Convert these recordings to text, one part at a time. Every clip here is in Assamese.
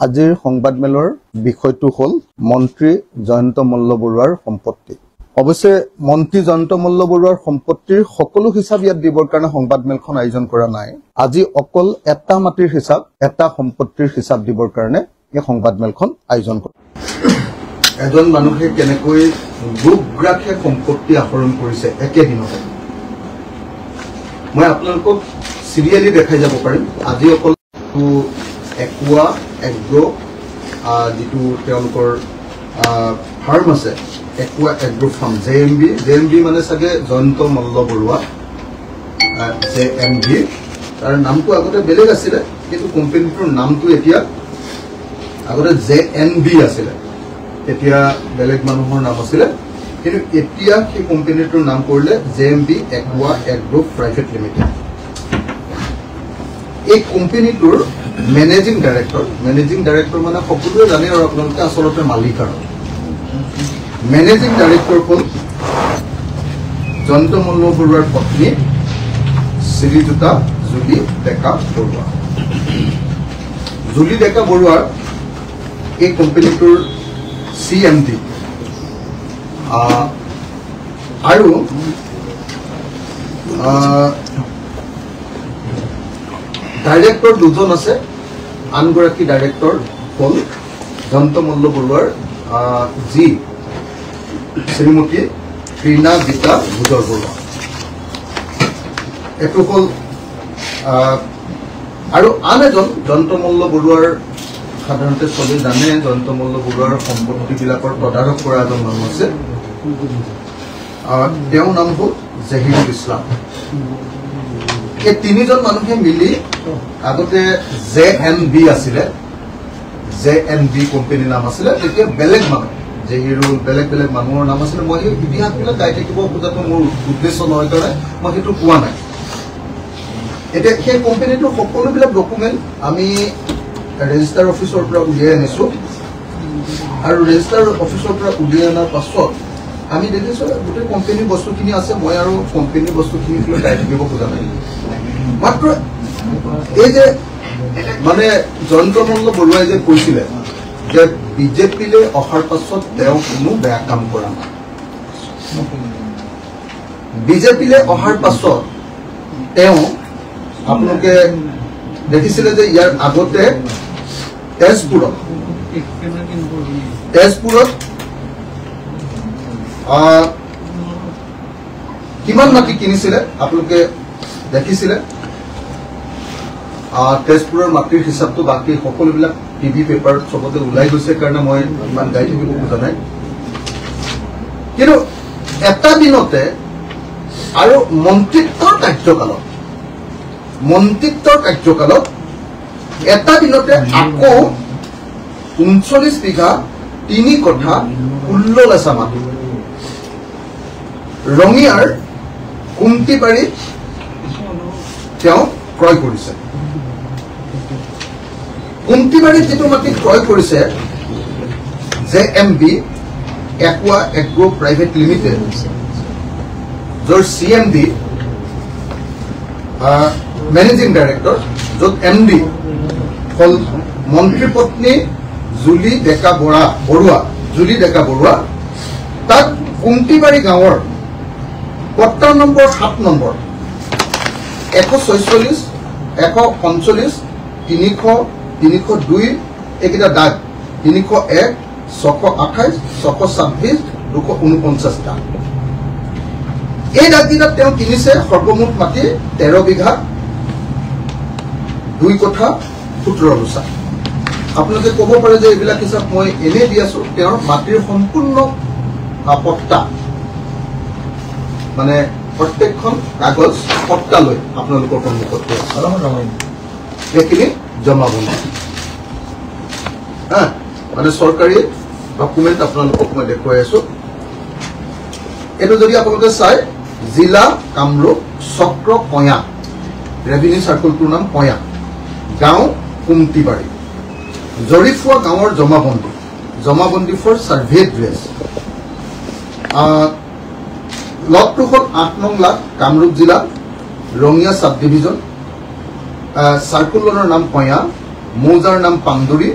আজিৰ সংবাদমেলৰ বিষয়টো হ'ল মন্ত্ৰী জয়ন্ত মল্ল বৰুৱাৰ সম্পত্তি। অৱশ্যে মন্ত্ৰী জয়ন্ত মল্ল বৰুৱাৰ সম্পত্তিৰ সকলো হিচাপ ইয়াত দিবৰ কাৰণে সংবাদমেলখন আয়োজন কৰা নাই। আজি অকল এটা মাটিৰ হিচাপ, এটা সম্পত্তিৰ হিচাপ দিবৰ কাৰণে এই সংবাদমেলখন আয়োজন কৰা। এজন মানুহে কেনেকৈ গোগ্ৰাখে সম্পত্তি আহৰণ কৰিছে একেদিনতে মই আপোনালোকক সিৰিয়ালি দেখাই যাব পাৰিম। আজি অকল একুৱা এগ্ৰো যেটো তেওঁলোকৰ ফাৰ্ম আছে একুৱা এগ্ৰো ফাৰ্ম জেএমবি মানে চাগে জয়ন্ত মল্ল বৰুৱা জেএমবি তাৰ নামটো আগতে বেলেগ আছিলে কিন্তু কোম্পানীটোৰ নামটো এতিয়া আগতে জেএনবি আছিলে এতিয়া বেলেগ মানুহৰ নাম আছিলে কিন্তু এতিয়া সেই কোম্পানীটোৰ নাম কৰিলে জেএমবি একুৱা এগ্ৰো প্ৰাইভেট লিমিটেড। এই কোম্পানীটোৰ মেনেজিং ডাইৰেক্টৰ মানে সকলোৱে জানে আৰু আপোনালোকে আচলতে মালিক আৰু মেনেজিং ডাইৰেক্টৰ হ'ল জয়ন্ত মল্ল বৰুৱাৰ পত্নী শ্ৰীযুতা জুলি ডেকা বৰুৱা। জুলি ডেকা বৰুৱাৰ এই কোম্পানীটোৰ CMD আৰু ডাইৰেক্টৰ দুজন আছে। আনগৰাকী ডাইৰেক্টৰ হ'ল জয়ন্ত মল্ল বৰুৱাৰ জি শ্ৰীমতী ৰীণা গীতা ভূজৰ বৰুৱা। এইটো হ'ল আৰু আন এজন জয়ন্ত মল্ল বৰুৱাৰ সাধাৰণতে চবেই জানে জয়ন্ত মল্ল বৰুৱাৰ সম্পত্তিবিলাকৰ তদাৰক কৰা এজন মানুহ আছে। তেওঁৰ নাম হ'ল জহিৰুল ইছলাম। এই তিনিজন মানুহে মিলি আগতে জেএনবি আছিলে জেএনবি কোম্পানীৰ নাম আছিলে তেতিয়া বেলেগ মানুহ জহিৰুল বেলেগ বেলেগ মানুহৰ নাম আছিলে। মই সেই ইতিহাসবিলাক গাই থাকিব খোজাটো মোৰ উদ্দেশ্য নহয় কাৰণে মই সেইটো কোৱা নাই। এতিয়া সেই কোম্পানীটোৰ সকলোবিলাক ডকুমেণ্ট আমি ৰেজিষ্টাৰ অফিচৰ পৰা উলিয়াই আনিছো আৰু ৰেজিষ্টাৰ অফিচৰ পৰা উলিয়াই অনাৰ পাছত আমি দেখিছো গোটেই কোম্পানীৰ বস্তুখিনি আছে। মই আৰু কোম্পানীৰ বস্তুখিনি গাই থাকিব খোজা নাই। মাত্ৰ এই যে মানে জয়ন্ত মল্ল বৰুৱাই যে কৈছিলে যে বিজেপিলৈ অহাৰ পাছত তেওঁ কোনো বেয়া কাম কৰা নাই। বিজেপিলৈ অহাৰ পাছত তেওঁ আপোনালোকে দেখিছিলে যে ইয়াৰ আগতে তেজপুৰত কিমান মাটি কিনিছিলে আপোনালোকে দেখিছিলে। তেজপুৰৰ মাটিৰ হিচাপটো বাকী সকলোবিলাক টিভি পেপাৰ চবতে ওলাই গৈছে কাৰণে মই ইমান গাই থাকিব খোজা নাই। কিন্তু এটা দিনতে আৰু মন্ত্ৰিত্বৰ কাৰ্যকালত এটা দিনতে আকৌ 39 বিঘা 3 কঠা 16 লেচা মাটি ৰঙিয়াৰ কুমটিবাৰীত তেওঁ ক্ৰয় কৰিছে। কুমটিবাৰীত যিটো মাটি ক্ৰয় কৰিছে জেএমবি একুৱা এগ্ৰো প্ৰাইভেট লিমিটেড য'ৰ CMD মেনেজিং ডাইৰেক্টৰ য'ত MD হ'ল মন্ত্ৰী পত্নী জুলি ডেকা বৰুৱা তাত কুমটিবাৰী গাঁৱৰ পট্টা নম্বৰ 7 নম্বৰ 146 145 300 302 এইকেইটা দাগ 301 628 626 249 দাগ এই দাগকেইটাত তেওঁ কিনিছে সৰ্বমুঠ মাটি 13 বিঘা 2 কঠা 17 লোচা। আপোনালোকে ক'ব পাৰে যে এইবিলাক হিচাপ মই এনেই দি আছো। তেওঁৰ মাটিৰ সম্পূৰ্ণ পট্টা মানে প্ৰত্যেকখন কাগজ পট্টা লৈ আপোনালোকৰ সন্মুখত এইখিনি জমাবন্দী মানে চৰকাৰী ডকুমেণ্ট আপোনালোকক মই দেখুৱাই আছো। এইটো যদি আপোনালোকে চাই জিলা কামৰূপ চক্ৰ কয়া ৰেভিনিউ চাৰ্কলটোৰ নাম কয়া গাঁও কুমটিবাৰী জৰিফুৱা গাঁৱৰ জমাবন্দী ফৰ চাৰ্ভে ড্ৰেছ লটটো হ'ল 8 নং লাখ কামৰূপ জিলা ৰঙিয়া সাব ডিভিজন সাৰ্কুলাৰৰ নাম কয়া মৌজাৰ নাম পামদুৰী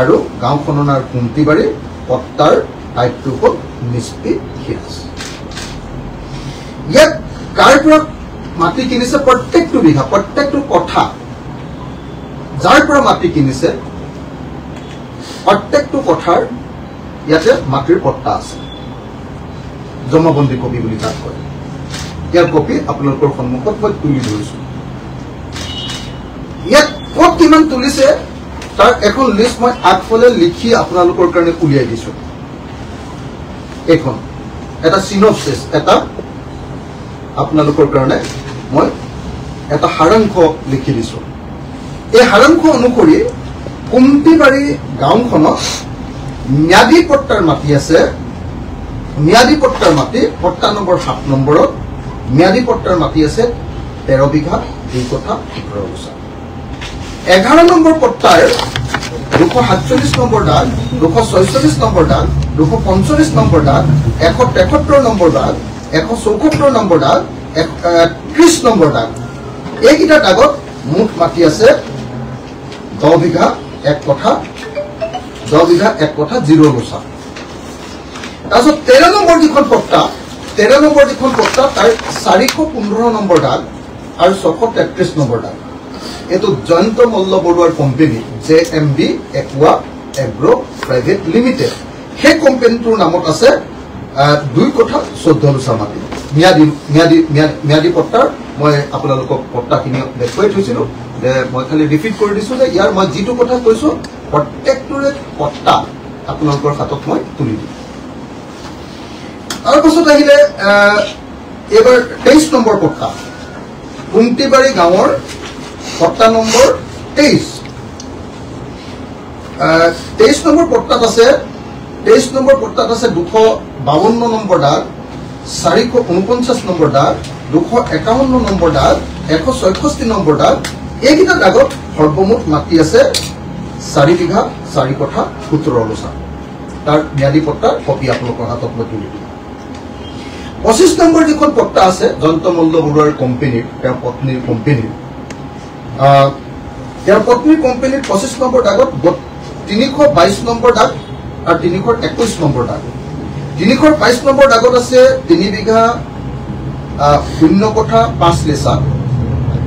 আৰু গাঁওখনৰ নাম কুমটিবাৰী পট্টাৰ টাইপটো হ'ল নিস্পি হিলছ ইয়াত কাৰ পৰা মাটি কিনিছে প্ৰত্যেকটো বিঘা প্ৰত্যেকটো কথা যাৰ পৰা মাটি কিনিছে প্ৰত্যেকটো কথাৰ ইয়াতে মাটিৰ পট্টা আছে জমাবন্দী কপি বুলি তাক কয় ইয়াৰ কপি আপোনালোকৰ সন্মুখত মই তুলি ধৰিছোঁ ইয়াত ক'ত কিমান তুলিছে তাৰ এখন লিষ্ট মই আগফালে লিখি আপোনালোকৰ কাৰণে উলিয়াই দিছোঁ এখন এটা সিনপসিস এটা আপোনালোকৰ কাৰণে মই এটা সাৰাংশ লিখি দিছোঁ এই সাৰাংশ অনুসৰি কুমটিবাৰী গাঁওখনত ম্যাদী পট্টাৰ মাটি আছে ম্যাদী পট্টাৰ মাটি পট্টা নম্বৰ 7 নম্বৰত ম্যাদী পট্টাৰ মাটি আছে 13 বিঘা 2 কঠা 17 গুছা 11 নম্বৰ পট্টাৰ 247 নম্বৰ দাগ 246 নম্বৰ দাগ 245 নম্বৰ দাগ 173 নম্বৰ দাগ 174 নম্বৰ দাগ 30 নম্বৰ দাগ এইকেইটা দাগত মুঠ মাটি আছে 10 বিঘা 1 কঠা 10 বিঘা 1 কঠা 0 গুছা তাৰপিছত 13 নম্বৰ যিখন পট্টা তাৰ 415 নম্বৰ দাগ আৰু 633 নম্বৰ দাগ এইটো জয়ন্ত মল্ল বৰুৱাৰ company JMB Aqua Agro Private Limited সেই কোম্পানীটোৰ নামত আছে 2 কঠা 14 গুছা মাটি ম্যাদী পট্টাৰ মই আপোনালোকক পট্টাখিনি দেখুৱাই থৈছিলোঁ যে মই খালি ৰিপিট কৰি দিছোঁ যে ইয়াৰ মই যিটো কথা কৈছোঁ প্ৰত্যেকটোৰে পট্টা আপোনালোকৰ হাতত মই তুলি দিম তাৰপাছত আহিলে এবাৰ 23 নম্বৰ পট্টা কুমটিবাৰী গাঁৱৰ পট্টা নম্বৰ 23 নম্বৰ পট্টাত আছে 252 নম্বৰ দাগ 449 নম্বৰ দাগ 251 নম্বৰ দাগ 166 নম্বৰ দাগ এইকেইটা দাগত সৰ্বমুঠ মাটি আছে 4 বিঘা 4 কঠা 17 গুছা তাৰ ম্যাদী পট্টাৰ কপি আপোনালোকৰ হাতত মই তুলি দিম 25 নম্বৰ যিখন পট্টা আছে জয়ন্ত মল্ল বৰুৱাৰ কোম্পানীৰ তেওঁৰ পত্নীৰ কোম্পানীৰ তেওঁৰ পত্নীৰ কোম্পানীৰ 25 নম্বৰ দাগত 322 নম্বৰ দাগ আৰু 321 নম্বৰ দাগ 322 নম্বৰ দাগত আছে 3 বিঘা 0 কঠা 5 লেচা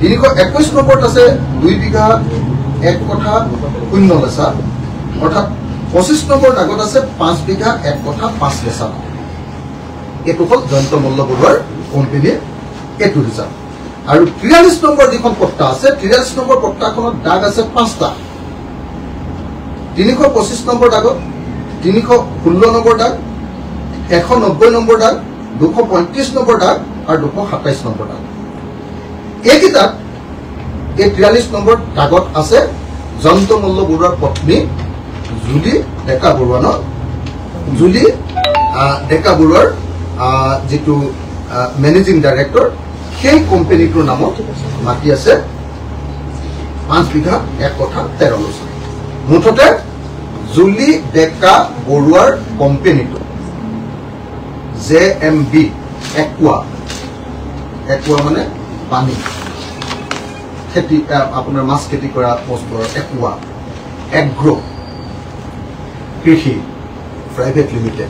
321 নম্বৰত আছে 2 বিঘা 1 কঠা 0 লেচা অৰ্থাৎ 25 নম্বৰ দাগত আছে 5 বিঘা 1 কঠা 5 লেচা এইটো হ'ল জয়ন্ত মল্ল বৰুৱাৰ কোম্পানীৰ এইটো হিচাপ আৰু 43 নম্বৰ যিখন পট্টা আছে 43 নম্বৰ পট্টাখনত দাগ আছে 5টা 325 নম্বৰ দাগত 316 নম্বৰ দাগ 190 নম্বৰ দাগ 235 নম্বৰ দাগ আৰু 227 নম্বৰ দাগ এইকেইটা এই 43 নম্বৰ দাগত আছে জয়ন্ত মল্ল বৰুৱাৰ পত্নী জুলি ডেকা বৰুৱাৰ যেটো মেনেজিং ডাইৰেক্টৰ সেই কোম্পানীটোৰ নামত মাটি আছে 5 বিঘা 1 কঠা 13 গুছা মুঠতে জুলি ডেকা বৰুৱাৰ কোম্পানীটো JMB Aqua মানে পানী খেতি আপোনাৰ মাছ খেতি কৰা বস্তুৰ Aqua Agro কৃষি প্ৰাইভেট লিমিটেড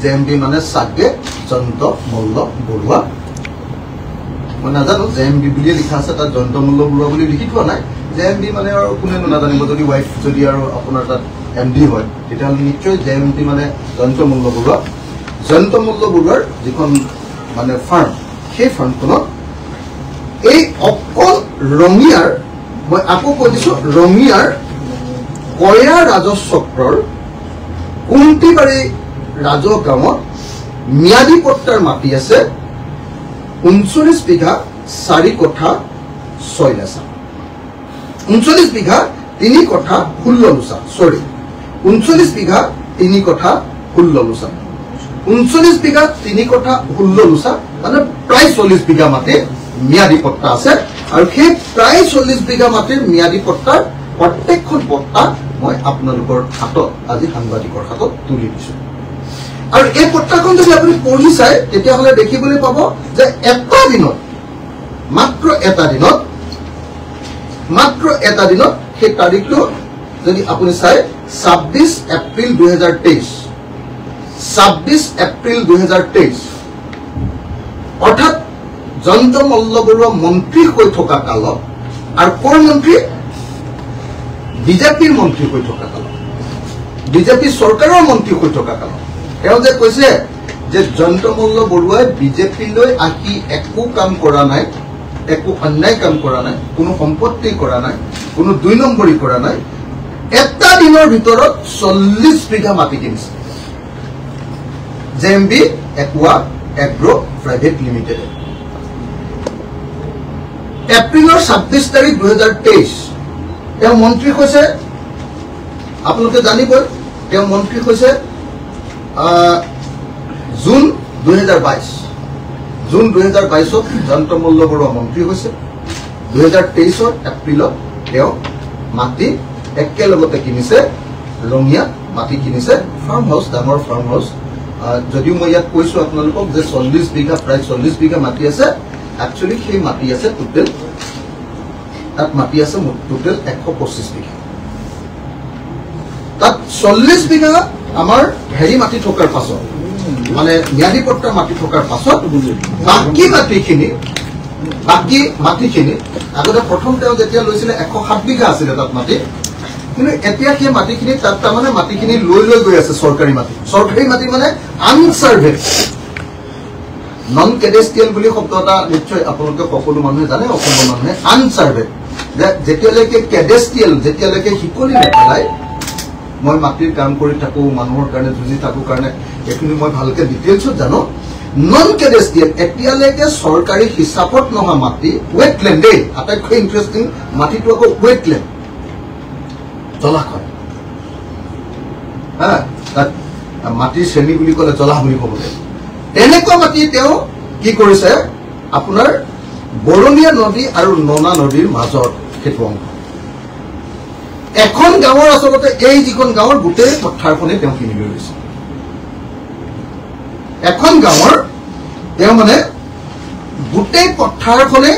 JMB মানে সাগে জয়ন্ত মল্ল বৰুৱা মই নাজানো JMB বুলি লিখা আছে তাত জয়ন্ত মল্ল বৰুৱা বুলি লিখি থোৱা নাই JMB মানে আৰু কোনেনো নাজানিব যদি ওয়াইফ যদি আৰু আপোনাৰ তাত MD হয় তেতিয়াহ'লে নিশ্চয় JMB মানে জয়ন্ত মল্ল বৰুৱাৰ যিখন মানে ফাৰ্ম সেই ফাৰ্মখনত এই অকল ৰঙিয়াৰ মই আকৌ কৈ দিছোঁ ৰঙিয়াৰ কয়া ৰাজচক্ৰৰ কুমটিবাৰী ৰাজহ গাঁৱত ম্যাদী পট্টাৰ মাটি আছে 39 বিঘা 4 কঠা 6 লেচা 39 বিঘা 3 কঠা 16 গুছা 39 বিঘা 3 কঠা 16 গুছা 39 বিঘা 3 কঠা 16 গুছা মানে প্ৰায় 40 বিঘা মাটি ম্যাদী পট্টা আছে আৰু সেই প্ৰায় 40 বিঘা মাটিৰ ম্যাদী পট্টাৰ প্ৰত্যেকখন পট্টা মই আপোনালোকৰ হাতত আজি সাংবাদিকৰ হাতত তুলি দিছোঁ আৰু এই পট্টাখন যদি আপুনি পঢ়ি চাই তেতিয়াহ'লে দেখিবলৈ পাব যে মাত্ৰ এটা দিনত সেই তাৰিখটো যদি আপুনি চাই 26 এপ্ৰিল 2023 26 এপ্ৰিল 2023 অৰ্থাৎ জয়ন্ত মল্ল বৰুৱা মন্ত্ৰী হৈ থকা কালত আৰু কোন মন্ত্ৰী বিজেপিৰ মন্ত্ৰী হৈ থকা কালত বিজেপি চৰকাৰৰ মন্ত্ৰী হৈ থকা কালত তেওঁ যে কৈছে যে জয়ন্ত মল্ল বৰুৱাই বিজেপিলৈ আহি একো কাম কৰা নাই একো অন্যায় কাম কৰা নাই কোনো সম্পত্তি কৰা নাই কোনো দুই নম্বৰী কৰা নাই এটা দিনৰ ভিতৰত 40 বিঘা মাটি কিনিছে জেএমবি একুৱা এগ্ৰো প্ৰাইভেট লিমিটেড এপ্ৰিলৰ 26 তাৰিখ 2023 তেওঁ মন্ত্ৰী হৈছে আপোনালোকে জানিব তেওঁ মন্ত্ৰী হৈছে জুন 2022 জুন 2022 জয়ন্ত মল্ল বৰুৱা মন্ত্ৰী হৈছে 2023 এপ্ৰিলত তেওঁ মাটি একেলগতে কিনিছে ৰঙিয়া মাটি কিনিছে ফাৰ্ম হাউস ডাঙৰ ফাৰ্ম হাউস যদিও মই ইয়াত কৈছো আপোনালোকক যে 40 বিঘা প্ৰায় 40 বিঘা মাটি আছে একচুয়ালি সেই মাটি আছে টোটেল তাত মাটি আছে টোটেল 125 বিঘা তাত 40 বিঘা আমাৰ হেৰি মাটি থকাৰ পাছত মানে ম্যাদী পট্টা মাটি থকাৰ পাছত বাকি মাটিখিনি আগতে প্ৰথম তেওঁ যেতিয়া লৈছিলে 107 বিঘা আছিলে তাত মাটি কিন্তু এতিয়া সেই মাটিখিনি তাত তাৰমানে মাটিখিনি লৈ গৈ আছে চৰকাৰী মাটি মানে আনসাৰ্ভেড নন কেডেষ্ট্ৰিয়েল বুলি শব্দ এটা নিশ্চয় আপোনালোকে সকলো মানুহে জানে অসমৰ মানুহে আনসাৰ্ভেড যেতিয়ালৈকে কেডেষ্ট্ৰিয়েল যেতিয়ালৈকে শিকলি নেপেলাই মই মাটিৰ কাম কৰি থাকো মানুহৰ কাৰণে যুঁজি থাকো কাৰণে এইখিনি মই ভালকে ডিটেইলছত জানো নন কেডেষ্ট্ৰিয়েল এতিয়ালৈকে চৰকাৰী হিচাপত নহা মাটি ৱেটলেণ্ড আটাইতকৈ ইণ্টাৰেষ্টিং মাটিটো আকৌ ৱেটলেণ্ড জলাশয় তাত মাটিৰ শ্ৰেণী বুলি ক'লে জলাহ বুলি ক'ব লাগিব এনেকুৱা মাটি তেওঁ কি কৰিছে আপোনাৰ বৰলীয়া নদী আৰু ননা নদীৰ মাজত সেইটো অংশ এখন গাঁৱৰ আচলতে এই যিখন গাঁৱৰ গোটেই পথাৰখনে তেওঁ কিনি লৈ লৈছে এখন গাঁৱৰ তেওঁ মানে গোটেই পথাৰখনে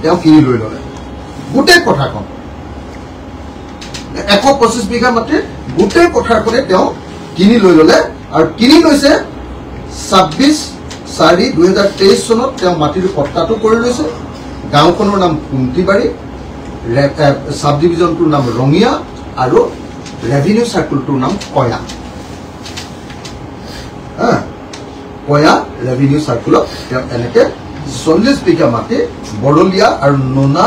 তেওঁ কিনি লৈ ল'লে গোটেই পথাৰখন 125 বিঘা মাটিৰ গোটেই পথাৰখনে তেওঁ কিনি লৈ ল'লে আৰু কিনি লৈছে 26/4/2023 চনত তেওঁ মাটিৰ পট্টাটো কৰি লৈছে গাঁওখনৰ নাম কুন্তিবাৰী সাব ডিভিজনটোৰ নাম ৰঙিয়া আৰু ৰেভিনিউ সাৰ্কুলটোৰ নাম কয়া ৰেভিনিউ সাৰ্কুলত তেওঁ এনেকে 40 বিঘা মাটি বৰলীয়া আৰু নোনা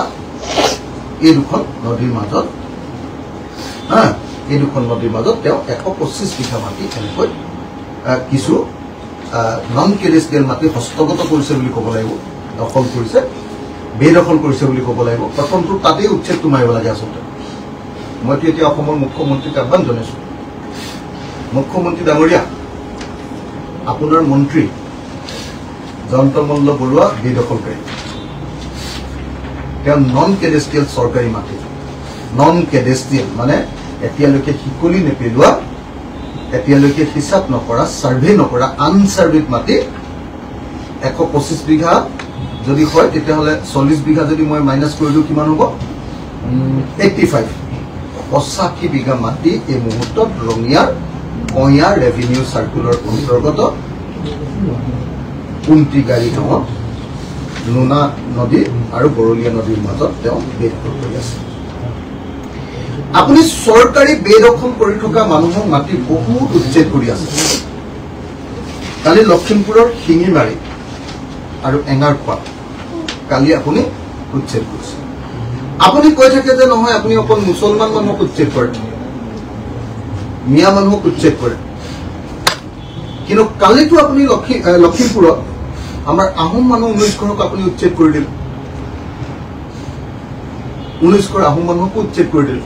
এই দুখন নদীৰ মাজত তেওঁ 125 বিঘা মাটি এনেকৈ কিছু নন কেডেষ্ট্ৰিয়েল মাটি হস্তগত কৰিছে বুলি ক'ব লাগিব দখল কৰিছে বেদখল কৰিছে বুলি ক'ব লাগিব প্ৰথমটো তাতেই উচ্ছেদটো মাৰিব লাগে আচলতে মইতো এতিয়া অসমৰ মুখ্যমন্ত্ৰীক আহ্বান জনাইছো মুখ্যমন্ত্ৰী ডাঙৰীয়া আপোনাৰ মন্ত্ৰী জয়ন্ত মল্ল বৰুৱা বেদখলকাৰী তেওঁ নন কেডেষ্ট্ৰিয়েল চৰকাৰী মাটি নন কেডেষ্ট্ৰিয়েল মানে এতিয়ালৈকে শিকলি নেপেলোৱা এতিয়ালৈকে হিচাপ নকৰা সাৰ্ভে নকৰা আনসাৰ্ভেড মাটি 125 বিঘা যদি হয় তেতিয়াহ'লে 40 বিঘা যদি মই মাইনাছ কৰি দিওঁ কিমান হ'ব 85 বিঘা মাটি এই মুহূৰ্তত ৰঙিয়াৰ কয়া ৰেভিনিউ সাৰ্কুলৰ অন্তৰ্গত কুন্তিগাৰী গাঁৱত নোনা নদী আৰু বৰলীয়া নদীৰ মাজত তেওঁ বেদখল কৰি আছে আপুনি চৰকাৰী বেদখল কৰি থকা মানুহক মাটি বহুত উচ্ছেদ কৰি আছে কালি লখিমপুৰৰ শিঙিমাৰী আৰু এঙাৰখোৱা কালি আপুনি উচ্ছেদ কৰিছে আপুনি কৈ থাকে যে নহয় আপুনি অকল মুছলমান মানুহক উচ্ছেদ কৰে মিয়া মানুহক উচ্ছেদ কৰে কিন্তু কালিতো আপুনি লখিমপুৰত আমাৰ আহোম মানুহ 19 ঘৰক আপুনি উচ্ছেদ কৰি দিলে 19 ঘৰ আহোম মানুহকো উচ্ছেদ কৰি দিলে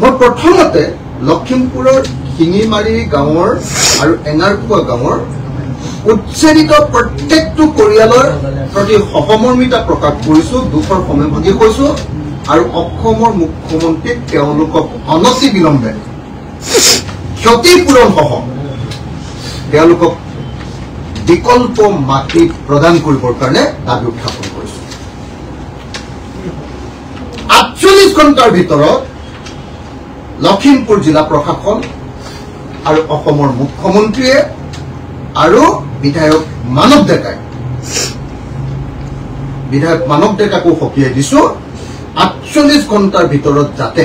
মই প্ৰথমতে লখিমপুৰৰ শিঙিমাৰী গাঁৱৰ আৰু এঙাৰখোৱা গাঁৱৰ উচ্ছেদিত প্ৰত্যেকটো পৰিয়ালৰ প্ৰতি সহমৰ্মিতা প্ৰকাশ কৰিছো দুখৰ সমভাগী কৈছো আৰু অসমৰ মুখ্যমন্ত্ৰীক তেওঁলোকক অনতি বিলম্বে ক্ষতিপূৰণ সহ তেওঁলোকক বিকল্প মাটি প্ৰদান কৰিবৰ কাৰণে দাবী উত্থাপন কৰিছো 48 ঘণ্টাৰ ভিতৰত লখিমপুৰ জিলা প্ৰশাসন আৰু অসমৰ মুখ্যমন্ত্ৰীয়ে আৰু বিধায়ক মানৱ ডেকাকো সকীয়াই দিছো ৪৮ ঘণ্টাৰ ভিতৰত যাতে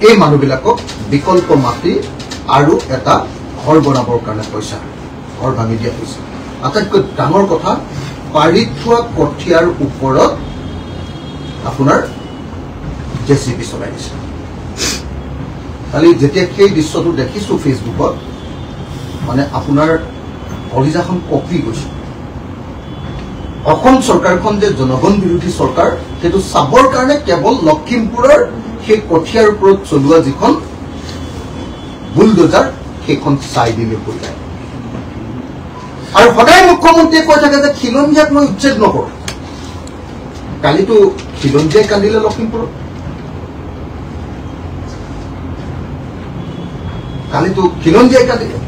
এই মানুহবিলাকক বিকল্প মাটি আৰু এটা ঘৰ বনাবৰ কাৰণে পইচা ঘৰ ভাঙি দিয়া পইচা আটাইতকৈ ডাঙৰ কথা পাৰি থোৱা কঠীয়াৰ ওপৰত আপোনাৰ জেচিবি চলাই দিছে কালি যেতিয়া সেই দৃশ্যটো দেখিছো ফেচবুকত মানে আপোনাৰ অৰিজাখন কপি গৈছে অসম চৰকাৰখন যে জনগণ বিৰোধী চৰকাৰ সেইটো চাবৰ কাৰণে কেৱল লখিমপুৰৰ সেই কঠীয়াৰ ওপৰত চলোৱা যিখন বুলডোজাৰ সেইখন চাই দিলে হৈ যায় আৰু সদায় মুখ্যমন্ত্ৰীয়ে কৈ থাকে যে খিলঞ্জীয়াক মই উচ্ছেদ নকৰোঁ কালিতো খিলঞ্জীয়াই কান্দিলে লখিমপুৰত কালিতো খিলঞ্জীয়াই কান্দিলে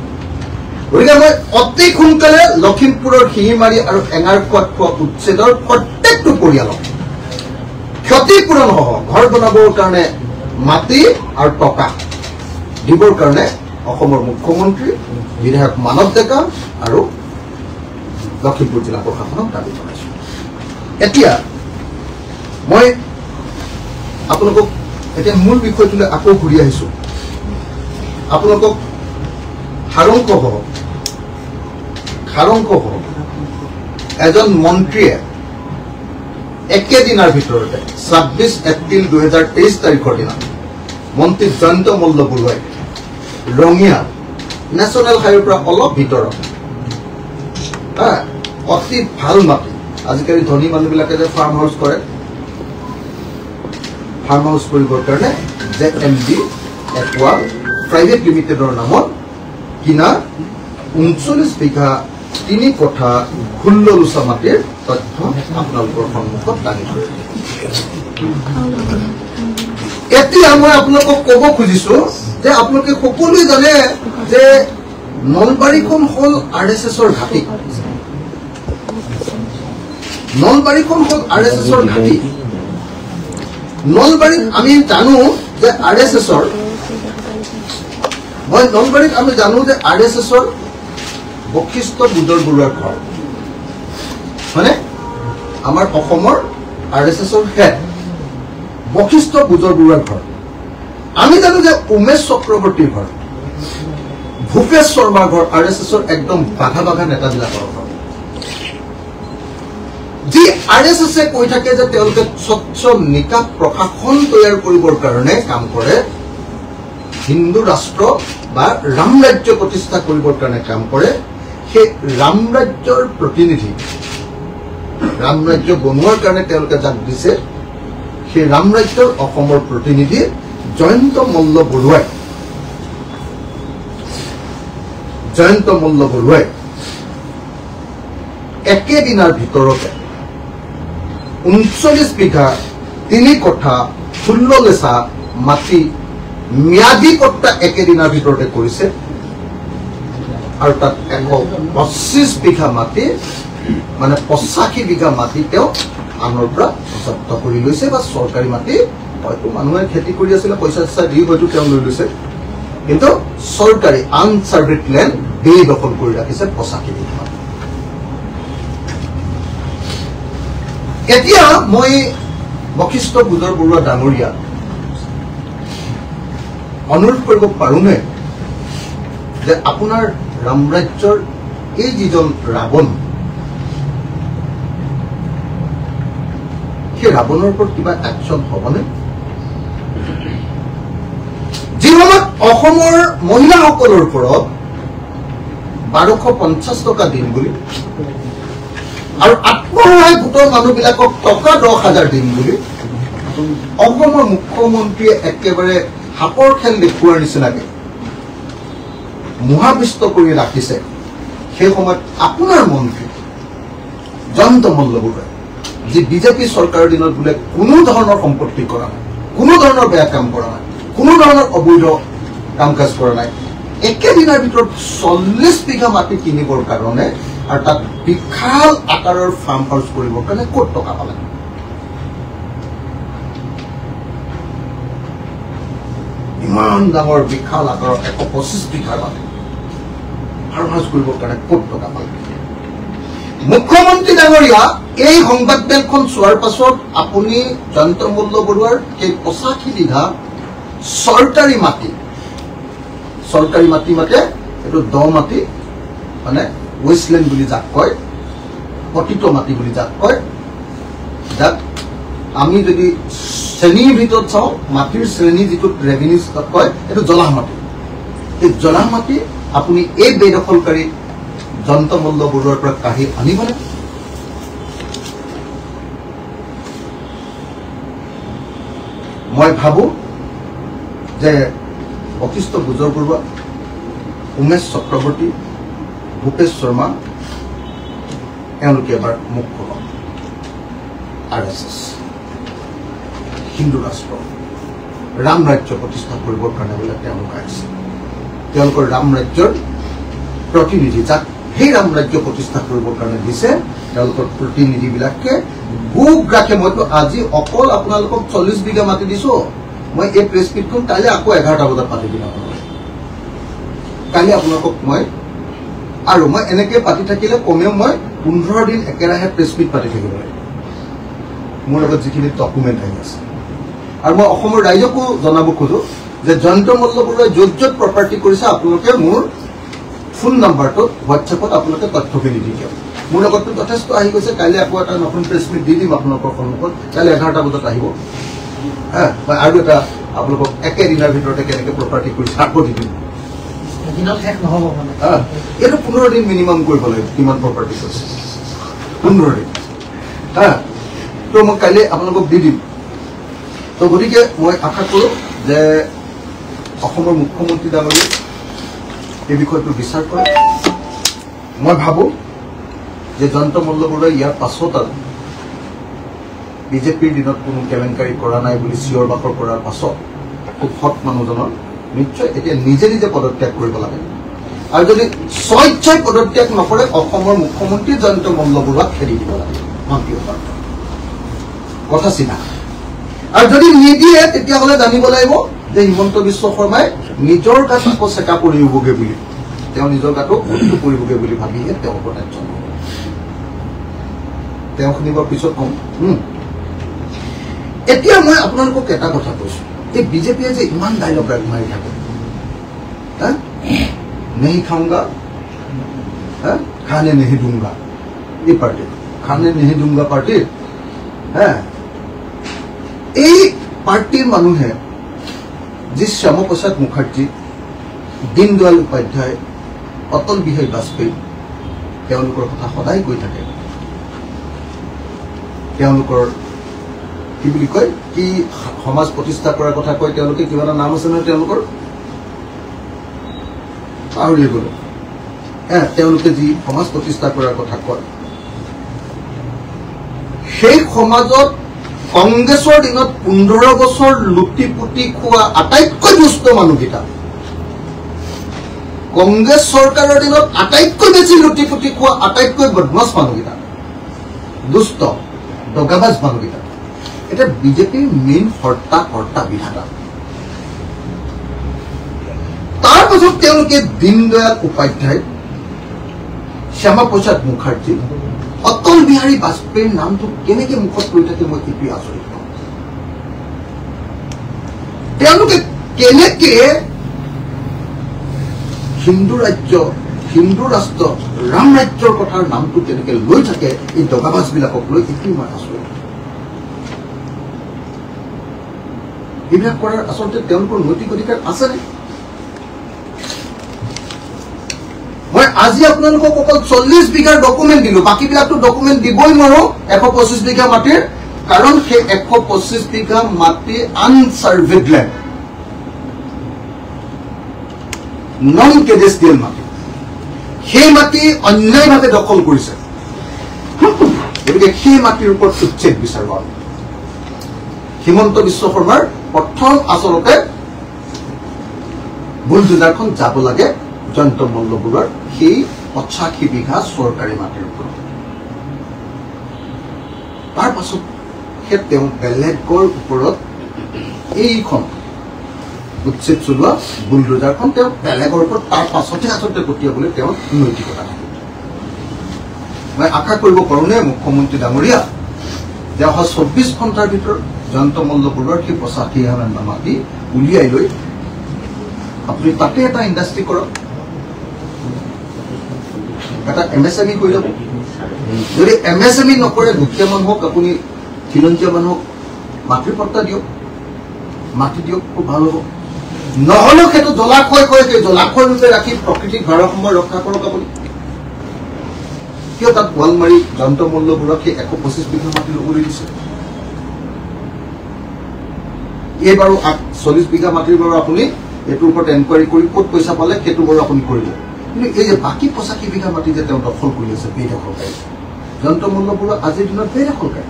গতিকে মই অতি সোনকালে লখিমপুৰৰ শিঙিমাৰী আৰু এঙাৰখোৱাত খোৱা উচ্ছেদৰ প্ৰত্যেকটো পৰিয়ালক ক্ষতিপূৰণ সহ ঘৰ বনাবৰ কাৰণে মাটি আৰু টকা দিবৰ কাৰণে অসমৰ মুখ্যমন্ত্ৰী বিধায়ক মানৱ ডেকা আৰু লখিমপুৰ জিলা প্ৰশাসনক দাবী জনাইছো এতিয়া মই আপোনালোকক এতিয়া মূল বিষয়টোলৈ আকৌ ঘূৰি আহিছো আপোনালোকক সাৰংশ এজন মন্ত্ৰীয়ে একেদিনাৰ ভিতৰতে ২৬ এপ্ৰিল ২০২৩ তাৰিখৰ দিনা মন্ত্ৰী জয়ন্ত মল্ল বৰুৱাই ৰঙিয়া নেশ্যনেল হাইৱেৰ পৰা অলপ ভিতৰত অতি ভাল মাটি আজিকালি ধনী মানুহবিলাকে যে ফাৰ্ম হাউচ কৰে ফাৰ্ম হাউচ কৰিবৰ কাৰণে JMB একোৱা প্ৰাইভেট লিমিটেডৰ নামত কিনা ৩৯ বিঘা ৩ কঠা খুল্ললোচা মাটিৰ তথ্য আপোনালোকৰ সন্মুখত দাঙি ধৰিছো এতিয়া মই আপোনালোকক ক'ব খুজিছো যে আপোনালোকে সকলোৱে জানে যে নলবাৰীখন হ'ল RSSৰ ঘাটি নলবাৰীত আমি জানো যে RSSৰ বশিষ্ঠ বুজৰ বৰুৱাৰ ঘৰ মানে আমাৰ অসমৰ RSSৰ হেড বশিষ্ঠ বুজৰ বৰুৱাৰ ঘৰ আমি জানো যে উমেশ চক্ৰৱৰ্তীৰ ঘৰ ভূপেশ শৰ্মাৰ ঘৰ RSSৰ একদম বাঘা নেতাবিলাকৰ ঘৰ যি RSSে কৈ থাকে যে তেওঁলোকে স্বচ্ছ নিকাশ প্ৰশাসন তৈয়াৰ কৰিবৰ কাৰণে কাম কৰে হিন্দু ৰাষ্ট্ৰ বা ৰাম ৰাজ্য প্ৰতিষ্ঠা কৰিবৰ কাৰণে কাম কৰে সেই ৰাম ৰাজ্যৰ প্ৰতিনিধি ৰাম ৰাজ্য বনোৱাৰ কাৰণে তেওঁলোকে যাক দিছে সেই ৰাম ৰাজ্যৰ অসমৰ প্ৰতিনিধি জয়ন্ত মল্ল বৰুৱাই একেদিনাৰ ভিতৰতে ৩৯ বিঘা ৩ কঠা খুল্ললোচা মাটি ম্যাদী পট্টা একেদিনাৰ ভিতৰতে কৰিছে আৰু তাত ১২৫ বিঘা মাটি মানে ৮৫ বিঘা মাটি তেওঁ আনৰ পৰা জব্দ কৰি লৈছে বা চৰকাৰী মাটি হয়তো মানুহে খেতি কৰি আছিলে পইচা দি হয়তো তেওঁ লৈ লৈছে কিন্তু চৰকাৰী আনচাৰ্ভেড লেণ্ড বেদখল কৰি ৰাখিছে ৮৫ বিঘা মাটি এতিয়া মই বশিষ্ঠ বুজৰ বৰুৱা ডাঙৰীয়া অনুৰোধ কৰিব পাৰোনে যে আপোনাৰ ৰাম ৰাজ্যৰ এই যিজন ৰাৱণ সেই ৰাৱণৰ ওপৰত কিবা একশ্যন হ'বনে যি সময়ত অসমৰ মহিলাসকলৰ ওপৰত ১২৫০ টকা দিম বুলি আৰু আত্মসহায়ক গোটৰ মানুহবিলাকক টকা ১০,০০০ দিম বুলি অসমৰ মুখ্যমন্ত্ৰীয়ে একেবাৰে হাপৰ খেল দেখুৱাৰ নিচিনাকে মোহাবিষ্ট কৰি ৰাখিছে সেই সময়ত আপোনাৰ মন্ত্ৰী জয়ন্ত মল্ল বৰুৱাই যি বিজেপি চৰকাৰৰ দিনত বোলে কোনো ধৰণৰ সম্পত্তি কৰা নাই কোনো ধৰণৰ বেয়া কাম কৰা নাই কোনো ধৰণৰ অবৈধ কাম কাজ কৰা নাই একেদিনাৰ ভিতৰত ৪০ বিঘা মাটি কিনিবৰ কাৰণে আৰু তাত বিশাল আকাৰৰ ফাৰ্ম হাউচ কৰিবৰ কাৰণে ক'ত টকা পালে ইমান ডাঙৰ বিশাল আকাৰৰ 125 বিঘাৰ মাটি ফাৰ্মাছ কৰিবৰ কাৰণে ক'ত টকা পালে মুখ্যমন্ত্ৰী ডাঙৰীয়া এই সংবাদমেলখন চোৱাৰ পাছত আপুনি জয়ন্ত মল্ল বৰুৱাৰ এই 85 বিঘা চৰকাৰী মাটি মাতে এইটো দ মাটি মানে ৱেষ্টলেণ্ড বুলি যাক কয় পতিত মাটি বুলি যাক কয় যাক আমি যদি শ্ৰেণীৰ ভিতৰত চাওঁ মাটিৰ শ্ৰেণী যিটো ৰেভিনিউ কয় এইটো জলাহ মাটি এই জলাহ মাটি আপুনি এই বেদখলকাৰী জয়ন্ত মল্ল বৰুৱাৰ পৰা কাঢ়ি আনিবনে মই ভাবো যে বশিষ্ঠ গুজৰ বৰুৱা উমেশ চক্ৰৱৰ্তী ভূপেশ শৰ্মা এওঁলোকে এবাৰ মুখ খোলক RSS হিন্দু ৰাষ্ট্ৰ ৰাম ৰাজ্য প্ৰতিষ্ঠা কৰিবৰ কাৰণে বোলে তেওঁলোক আহিছে তেওঁলোকৰ ৰাম ৰাজ্যৰ প্ৰতিনিধি যাক সেই ৰাম ৰাজ্য প্ৰতিষ্ঠা কৰিবৰ কাৰণে দিছে তেওঁলোকৰ প্ৰতিনিধিবিলাকে বুক ৰাখে মইতো আজি অকল আপোনালোকক 40 বিঘা মাটি দিছো মই এই প্ৰেছ মিটখন কালি আকৌ 11টা বজাত পাতি দিম কালি আপোনালোকক মই আৰু মই এনেকৈ পাতি থাকিলে কমেও মই 15 দিন একেৰাহে প্ৰেছ মিট পাতি থাকিব লাগিব মোৰ লগত যিখিনি ডকুমেণ্ট আহি আছে আৰু মই অসমৰ ৰাইজকো জনাব খোজো যে জয়ন্ত মল্ল বৰুৱাই য'ত য'ত প্ৰপাৰ্টি কৰিছে আপোনালোকে মোৰ ফোন নাম্বাৰটোত হোৱাটছএপত আপোনালোকে তথ্যখিনি দি দিয়ক মোৰ লগততো যথেষ্ট আহি গৈছে কাইলৈ আকৌ এটা নতুন প্ৰেছ মিট দি দিম আপোনালোকৰ সন্মুখত কাইলৈ 11টা বজাত আহিব মই আৰু এটা আপোনালোকক একেদিনৰ ভিতৰতে কেনেকৈ প্ৰপাৰ্টি কৰিছে আকৌ দি দিম এইটো 15 দিন মিনিমাম কৰিব লাগিব কিমান প্ৰপাৰ্টি কৰিছে 15 দিন তো মই কাইলৈ আপোনালোকক দি দিম তো গতিকে মই আশা কৰোঁ যে অসমৰ মুখ্যমন্ত্ৰী ডাঙৰীয়াই এই বিষয়টো বিচাৰ কৰে মই ভাবোঁ যে জয়ন্ত মল্ল বৰুৱাই ইয়াৰ পাছত আৰু বিজেপিৰ দিনত কোনো কেলেংকাৰী কৰা নাই বুলি চিঞৰ বাখৰ কৰাৰ পাছত খুব সৎ মানুহজনৰ নিশ্চয় এতিয়া নিজে নিজে পদত্যাগ কৰিব লাগে আৰু যদি স্বইচ্ছাই পদত্যাগ নকৰে অসমৰ মুখ্যমন্ত্ৰী জয়ন্ত মল্ল বৰুৱাক খেদি দিব লাগে মন্ত্ৰীসভাৰ কথা চিধা আৰু যদি নিদিয়ে তেতিয়াহ'লে জানিব লাগিব যে হিমন্ত বিশ্ব শৰ্মাই নিজৰ গাত আকৌ চেকা পৰিবগে বুলি তেওঁ নিজৰ গাটো উঠি পৰিবগে বুলি ভাবিহে তেওঁ ওপৰত তেওঁ শুনিবৰ পিছত কম এতিয়া মই আপোনালোকক এটা কথা কৈছো এই বিজেপিয়ে যে ইমান ডাইলগ মাৰি থাকে নেহি খাওঁগা খানে নেহি দুংগা এই পাৰ্টি খানে নেহি দুংগা পাৰ্টিৰ এই পাৰ্টিৰ মানুহে যি শ্যামাপ্ৰসাদ মুখাৰ্জী দীনদয়াল উপাধ্যায় অটল বিহাৰী বাজপেয়ী তেওঁলোকৰ কথা সদায় কৈ থাকে তেওঁলোকৰ কি বুলি কয় কি সমাজ প্ৰতিষ্ঠা কৰাৰ কথা কয় তেওঁলোকে কিবা এটা নাম আছে নহয় তেওঁলোকৰ পাহৰি গ'লো তেওঁলোকে যি সমাজ প্ৰতিষ্ঠা কৰাৰ কথা কয় সেই সমাজত কংগ্ৰেছৰ দিনত 15 বছৰ লুটি পুটি খোৱা আটাইতকৈ দুষ্ট মানুহকেইটা কংগ্ৰেছ চৰকাৰৰ দিনত আটাইতকৈ বেছি লুটি পুটি খোৱা আটাইতকৈ বদমাছ মানুহকেইটা দুষ্ট দগাবাজ মানুহকেইটা এটা বিজেপিৰ মেইন কৰ্তা বিধাতা তাৰ পাছত তেওঁলোকে দীনদয়াল উপাধ্যায় শ্যামাপ্ৰসাদ মুখাৰ্জী অটল বিহাৰী বাজপেয়ীৰ নামটো কেনেকৈ মুখত লৈ থাকে মই এতিয়া আচৰিত পাওঁ তেওঁলোকে কেনেকে হিন্দু ৰাজ্য হিন্দু ৰাষ্ট্ৰ ৰাম ৰাজ্যৰ কথাৰ নামটো কেনেকে লৈ থাকে এই দগাবাজ বিলাকক লৈ এতিয়া মই আচৰিত এইবিলাক কৰাৰ আচলতে তেওঁলোকৰ নৈতিক অধিকাৰ আছেনে মই আজি আপোনালোকক অকল 40 বিঘাৰ ডকুমেণ্ট দিলো বাকীবিলাকতো ডকুমেণ্ট দিবই নোৱাৰো 125 বিঘা মাটিৰ কাৰণ সেই 125 বিঘা মাটি আনসাৰ্ভেড লেণ্ড নন কেডেষ্ট্ৰিয়েল মাটি সেই মাটি অন্যায়ভাৱে দখল কৰিছে গতিকে সেই মাটিৰ ওপৰত উচ্ছেদ বিচাৰিব হিমন্ত বিশ্ব শৰ্মাৰ প্ৰথম আচলতে বুলডোজাৰখন যাব লাগে জয়ন্ত মল্ল বৰুৱাৰ সেই 85 বিঘা চৰকাৰী মাটিৰ ওপৰত তাৰ পাছত তেওঁ বেলেগৰ ওপৰত এইখন উচ্ছেদ চলোৱা বুলডোজাৰখন তেওঁ বেলেগৰ ওপৰত তাৰ পাছতহে আচলতে পঠিয়াবলৈ তেওঁৰ নৈতিকতা থাকে। মই আশা কৰিব পাৰোঁনে মুখ্যমন্ত্ৰী ডাঙৰীয়া যে অহা 24 ঘণ্টাৰ ভিতৰত জয়ন্ত মল্ল বৰুৱাৰ সেই 85,000 মাটি উলিয়াই লৈ আপুনি তাতে এটা ইণ্ডাষ্ট্ৰী কৰক, এটা MSME কৰি ল'ব। যদি MSME নকৰে দুখীয়া মানুহক আপুনি খিলঞ্জীয়া মানুহক মাটিৰ পট্টা দিয়ক, মাটি দিয়ক, খুব ভাল হ'ব। নহ'লেও সেইটো জলাশয় ৰূপে ৰাখি প্ৰকৃতিক ভাৰসাম্য ৰক্ষা কৰক আপুনি। কিয় তাত ৱাল মাৰি জয়ন্ত মল্ল বৰুৱাক সেই 125 বিঘা মাটি ল'বলৈ দিছে? এইবাৰো 40 বিঘা মাটিৰ বাৰু আপুনি এইটোৰ ওপৰত এনকুৱাৰী কৰি ক'ত পইচা পালে সেইটো বাৰু আপুনি কৰিব। কিন্তু এই যে বাকী 85 বিঘা মাটি যে তেওঁ দখল কৰি আছে বেদখলকাৰী, জয়ন্ত মল্ল বৰুৱা আজিৰ দিনত বেদখলকাৰী।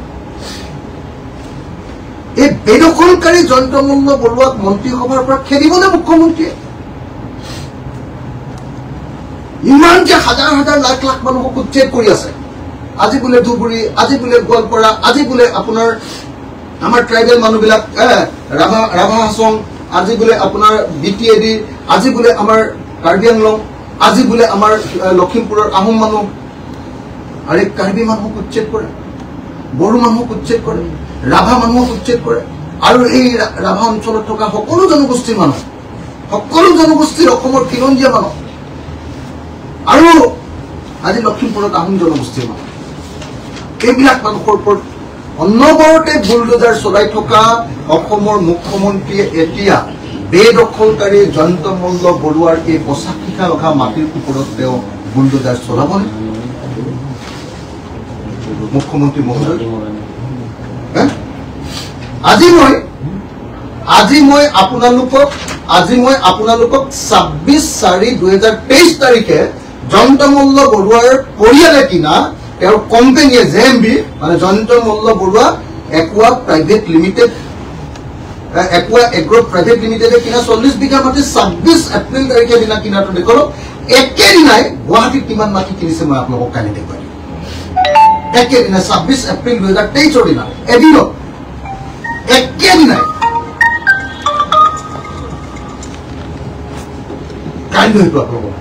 এই বেদখলকাৰী জয়ন্ত মল্ল বৰুৱাক মন্ত্ৰীসভাৰ পৰা খেদিবলৈ মুখ্যমন্ত্ৰীয়ে ইমান যে হাজাৰ হাজাৰ লাখ লাখ মানুহক উচ্ছেদ কৰি আছে। আজি বোলে ধুবুৰী, আজি বোলে গোৱালপাৰা, আজি বোলে আপোনাৰ আমাৰ ট্ৰাইবেল মানুহবিলাক ৰাভা হাছং, আজি বোলে আপোনাৰ BTAD, আজি বোলে আমাৰ কাৰ্বি আংলং, আজি বোলে আমাৰ লখিমপুৰৰ আহোম মানুহ। আৰু এই কাৰ্বি মানুহক উচ্ছেদ কৰে, বড়ো মানুহক উচ্ছেদ কৰে, ৰাভা মানুহক উচ্ছেদ কৰে। আৰু এই ৰাভা অঞ্চলত থকা সকলো জনগোষ্ঠীৰ মানুহ, সকলো জনগোষ্ঠীৰ অসমৰ খিলঞ্জীয়া মানুহ, আৰু আজি লখিমপুৰত আহোম জনগোষ্ঠীৰ মানুহ, এইবিলাক মানুহৰ ওপৰত অনবৰতে বুলডোজাৰ চলাই থকা অসমৰ মুখ্যমন্ত্ৰীয়ে এতিয়া বেদখলকাৰী জয়ন্ত মল্ল বৰুৱাৰ এই 85,000 মাটিৰ ওপৰত তেওঁ বুলডোজাৰ চলাবনে? মুখ্যমন্ত্ৰী মহোদয়, আজি মই আপোনালোকক 26/4/2023 তাৰিখে জয়ন্ত মল্ল বৰুৱাৰ পৰিয়ালে কিনা তেওঁৰ কোম্পানীয়ে JMB মানে জয়ন্ত মল্ল বৰুৱা একুৱা এগ্ৰো প্ৰাইভেট লিমিটেডে কিনা 40 বিঘা মাটি 26 এপ্ৰিল তাৰিখে দিনা কিনাটো দেখুৱালো। একেদিনাই গুৱাহাটীত কিমান মাটি কিনিছে মই আপোনালোকক কালি দেখুৱাই দিম। একেদিনাই 26 এপ্ৰিল 2023 দিনা এদিনত একেদিনাই কাইলৈ হয়তো আপোনালোকক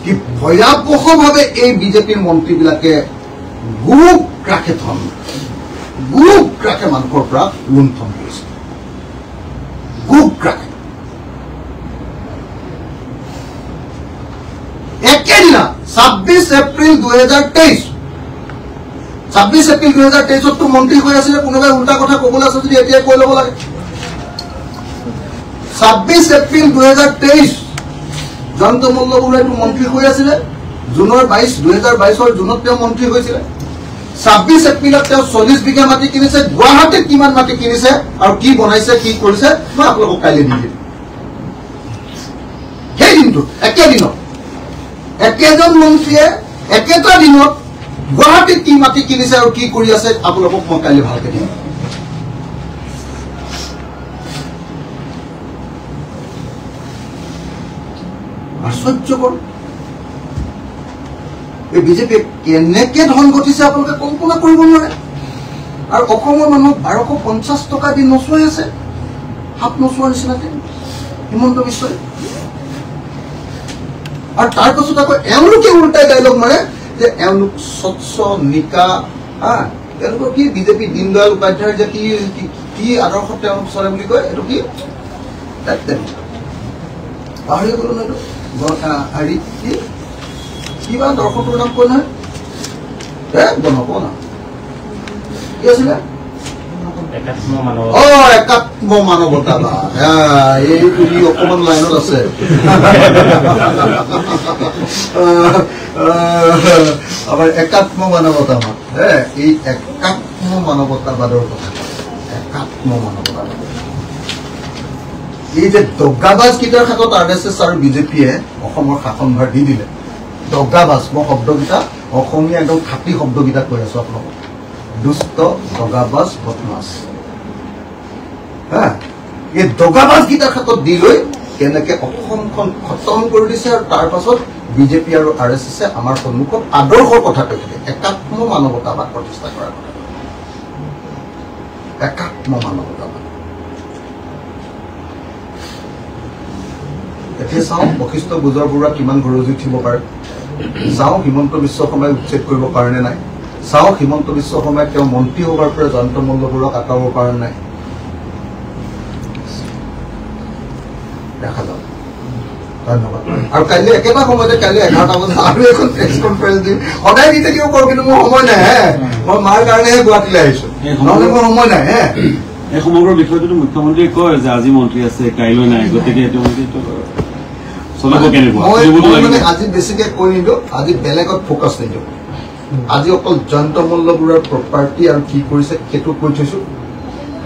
কি ভয়াৱহভাৱে এই বিজেপিৰ মন্ত্ৰীবিলাকে গুপ ৰাখে মানুহৰ পৰা লুণ্ঠন কৰিছে। গুপ ৰাখে একেদিনা 26 এপ্ৰিল 2023 2023 মন্ত্ৰী হৈ আছিলে। কোনোবাই উল্টা কথা কবলৈ আছে যদি এতিয়াই কৈ ল'ব লাগে। 26 এপ্ৰিল 2023 জয়ন্ত মল্ল বৰুৱাইটো মন্ত্ৰী হৈ আছিলে। জুনৰ 2022 জুনত তেওঁ মন্ত্ৰী হৈছিলে। 26 এপ্ৰিলত তেওঁ 40 বিঘা মাটি কিনিছে। গুৱাহাটীত কিমান মাটি কিনিছে আৰু কি বনাইছে, কি কৰিছে মই আপোনালোকক কাইলৈ দি দিম। সেই দিনটোত একেদিনত একেজন মন্ত্ৰীয়ে একেটা দিনত গুৱাহাটীত কি মাটি কিনিছে আৰু কি কৰি আছে আপোনালোকক মই কাইলৈ ভালকে দিম। আশ্চৰ্যকৰ এই বিজেপিয়ে কেনেকে ধন ঘটিছে আপোনালোকে কল্পনা কৰিব নোৱাৰে। আৰু অসমৰ মানুহক 1250 টকা দি নচুৱাই আছে, হাত নচোৱাৰ নিচিনাকে হিমন্ত বিশ্বই। আৰু তাৰ পাছত আকৌ এওঁলোকে উল্টাই ডাইলগ মাৰে যে এওঁলোক স্বচ্ছ নিকা। তেওঁলোকৰ কি বিজেপি দীনদয়াল উপাধ্যায়ৰ যে কি আদৰ্শ তেওঁলোক চলে বুলি কয়, এইটো কি পাহৰি গলো ন। হেৰি কিবা দৰ্শকটোৰ নাম কৈ নহয় নকওঁ না, কি আছিলে? একাত্ম মানৱতাবাদ। এই বুলি অকমান লাইনত আছে। আমাৰ একাত্ম মানৱতাবাদ, এই একাত্ম মানৱতাবাদৰ কথা। একাত্ম মানৱতাবাদ এই যে দগাবাজ কেইটাৰ হাতত RSS আৰু বিজেপিয়ে অসমৰ শাসনভাৰ দি দিলে। দগাবাজ, মই শব্দকেইটা অসমীয়া একদম খাটি শব্দকেইটা কৈ আছো আপোনালোকক। দুষ্ট, দগাবাজ, বদমাছ। এই দগাবাজ কেইটাৰ হাতত দি লৈ কেনেকে অসমখন খতম কৰি দিছে। আৰু তাৰ পাছত বিজেপি আৰু RSS আমাৰ সন্মুখত আদৰ্শৰ কথা কৈ থাকে। একাত্ম মানৱতাবাদ প্ৰতিষ্ঠা কৰাৰ কথা। একাত্ম মানৱতাবাদ এতিয়া চাওঁ বশিষ্ঠ গুজৰ বৰুৱা কিমান গৰজি উঠিব পাৰে, চাওঁ হিমন্ত বিশ্ব শৰ্মাই উচ্ছেদ কৰিব পাৰে নে নাই, চাওঁ হিমন্ত বিশ্ব শৰ্মাই তেওঁ মন্ত্ৰী হোৱাৰ পৰা জয়ন্ত মল্ল বৰুৱাক আঁতৰাব পাৰে নাই, দেখা যাব। ধন্যবাদ। আৰু কাইলৈ একেটা সময়তে কাইলৈ 11টা বজাত আৰু এখন প্ৰেছ কনফাৰেন্স দিম। সদায় দি থাকিব পাৰোঁ, কিন্তু মোৰ সময় নাই হে, মই মাৰ কাৰণেহে গুৱাহাটীলৈ আহিছো, নহ'লে মোৰ সময় নাই হে। এই সমগ্ৰ বিষয়টোতো মুখ্যমন্ত্ৰীয়ে কয় যে আজি মন্ত্ৰী আছে কাইলৈ নাই, গতিকে এইটো চলাব কেনেকুৱা? মই মানে আজি বেছিকে কৈ নিদিওঁ, আজি বেলেগত ফ'কাছ নিদিওঁ। আজি অকল জয়ন্ত মল্ল বৰুৱাৰ প্ৰপাৰ্টি আৰু কি কৰিছে সেইটো কৈ থৈছো,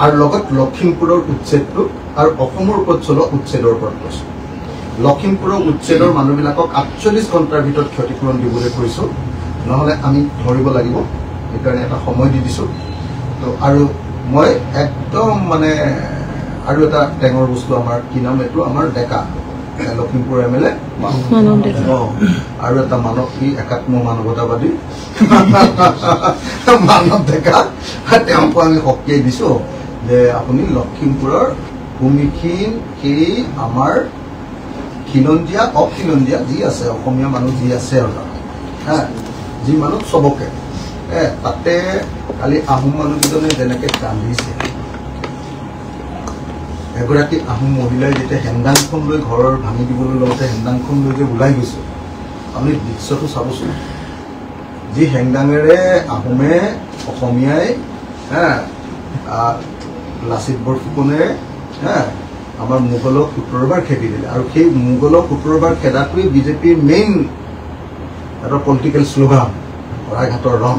আৰু লগত লখিমপুৰৰ উচ্ছেদটো আৰু অসমৰ ওপৰত চলোৱা উচ্ছেদৰ ওপৰত কৈছো। লখিমপুৰৰ উচ্ছেদৰ মানুহবিলাকক 48 ঘণ্টাৰ ভিতৰত ক্ষতিপূৰণ দিবলৈ কৈছো, নহ'লে আমি ধৰিব লাগিব, সেইকাৰণে এটা সময় দি দিছো। আৰু মই একদম মানে আৰু এটা টেঙৰ বস্তু আমাৰ কি নাম এইটো আমাৰ ডেকা লখিমপুৰ MLA আৰু এটা মানৱ কি একাত্ম মানৱতাবাদী মানৱ ডেকা, তেওঁকো আমি সকীয়াই দিছো যে আপুনি লখিমপুৰৰ ভূমিহীন সেই আমাৰ খিলঞ্জীয়া অখিলঞ্জীয়া যি আছে অসমীয়া মানুহ যি আছে আৰু যি মানুহ চবকে তাতে কালি আহোম মানুহকেইজনে যেনেকে কান্দিছে, এগৰাকী আহোম মহিলাই যেতিয়া হেংদাংখন লৈ ঘৰৰ ভাঙি দিবলৈ লগতে হেংদাংখন লৈ যে ওলাই গৈছে, আপুনি দৃশ্যটো চাবচোন। যি হেংদাঙেৰে আহোমে অসমীয়াই লাচিত বৰফুকনে আমাৰ মোগলক 17বাৰ খেদি দিলে, আৰু সেই মোগলক 17বাৰ খেদাটোৱেই বিজেপিৰ মেইন এটা পলিটিকেল শ্লোগান, শৰাইঘাটৰ ৰং।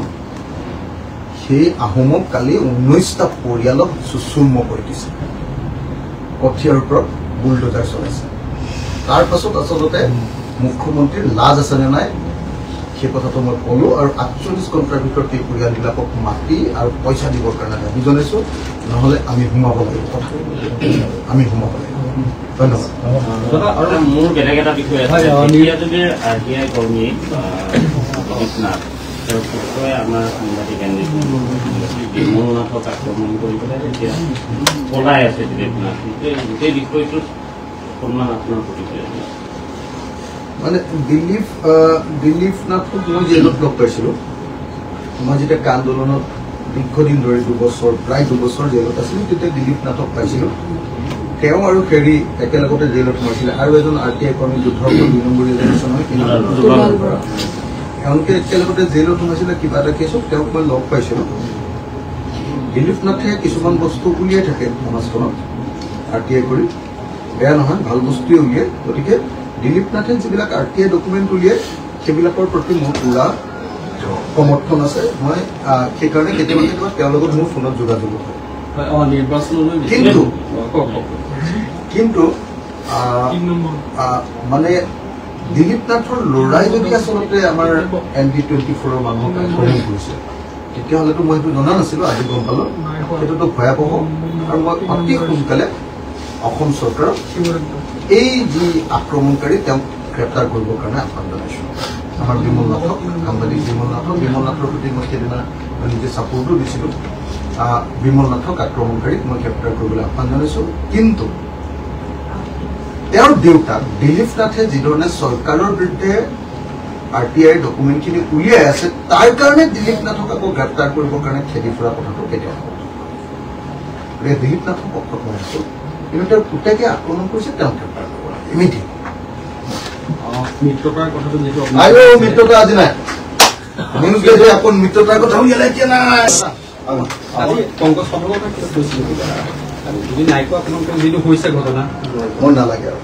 সেই আহোমক কালি 19টা পৰিয়ালক চুচুৰ্ম কৰি দিছে, কঠিয়াৰ ওপৰত বুলডোজাৰ চলাইছে। তাৰ পাছত আচলতে মুখ্যমন্ত্ৰীৰ লাজ আছে নে নাই সেই কথাটো মই ক'লো, আৰু 48 ঘণ্টাৰ ভিতৰত এই পৰিয়ালবিলাকক মাতি আৰু পইচা দিবৰ কাৰণে দাবী জনাইছো, নহ'লে আমি সোমাব লাগিব, কথা আমি সোমাব লাগিব। ধন্যবাদ। আৰু মোৰ বেলেগ এটা বিষয় আছে, এতিয়া যদি RTI কৰ্মী তেওঁৰ পুত্ৰই আমাৰ সাংবাদিক বিমল নাথক আক্ৰমণ কৰি পেলাই এতিয়া পলাই আছে দিলীপনাথ, গোটেই বিষয়টোত সন্মান আপোনাৰ প্ৰতিক্ৰিয়া মানে দিলীপ নাথক মই জেলত লগ পাইছিলোঁ। মই যেতিয়া কা আন্দোলনত দীৰ্ঘদিন ধৰি প্ৰায় 2 বছৰ জেলত আছিলোঁ, তেতিয়া দিলীপ নাথক পাইছিলোঁ। তেওঁ আৰু হেৰি একেলগতে জেলত সোমাইছিলে, আৰু এজন RTI কৰ্মী যুদ্ধৰ 2 নম্বৰী এজন হয়, এওঁলোকে একেলগতে জেলত সোমাইছিলে কিবা এটা কেছত, তেওঁক মই লগ পাইছিলোঁ। দিলীপ নাথে কিছুমান বস্তু উলিয়াই থাকে সমাজখনত RTI কৰি, বেয়া নহয়, ভাল বস্তুৱে উলিয়ায়। গতিকে দিলীপ নাথে যিবিলাক RTI ডকুমেণ্ট উলিয়ায় সেইবিলাকৰ প্ৰতি মোৰ পুৰা সমৰ্থন আছে। মই সেইকাৰণে কেতিয়াবা তেওঁৰ লগত মোৰ ফোনত যোগাযোগ হয়। কিন্তু মানে দিলীপ নাথৰ ল'ৰাই যদি আচলতে আমাৰ MB24ৰ মানুহক আক্ৰমণ কৰিছে, তেতিয়াহ'লেতো মই সেইটো জনা নাছিলোঁ, আজি গম পালোঁ। সেইটোতো ভয়াৱহ, আৰু মই অতি সোনকালে অসম চৰকাৰক এই যি আক্ৰমণকাৰী তেওঁক গ্ৰেপ্তাৰ কৰিবৰ কাৰণে আহ্বান জনাইছোঁ। আমাৰ বিমল নাথক, সাংবাদিক বিমল নাথৰ প্ৰতি মই সেইদিনা নিজে চাপোৰ্টো দিছিলোঁ। বিমল নাথক আক্ৰমণকাৰীক মই গ্ৰেপ্তাৰ কৰিবলৈ আহ্বান জনাইছোঁ। কিন্তু তেওঁৰ দেউতাক দিলীপ নাথে যিধৰণে চৰকাৰৰ বিৰুদ্ধে RTI ডকুমেণ্টখিনি উলিয়াই আছে, তাৰ কাৰণে দিলীপ নাথক আকৌ গ্ৰেপ্তাৰ কৰিবৰ কাৰণে খেদি ফুৰা কথাটো কেতিয়াও গতিকে দিলীপ নাথক পক্ষত মই আছোঁ, কিন্তু তেওঁৰ পুতেকে আক্ৰমণ কৰিছে, তেওঁক গ্ৰেপ্তাৰ কৰিব লাগে ইমিডিয়েট। মিত্ৰতাৰ কথাটো যিটো মিত্ৰতা আজি নাই, নিউজ লেজে আকৌ মিত্ৰতাৰ কথা উলিয়ালে এতিয়া নাই। পংকজ পাঠকৰ যদি নাই কোৱা আপোনালোকে যিটো হৈছে ঘটনা মোৰ নালাগে আৰু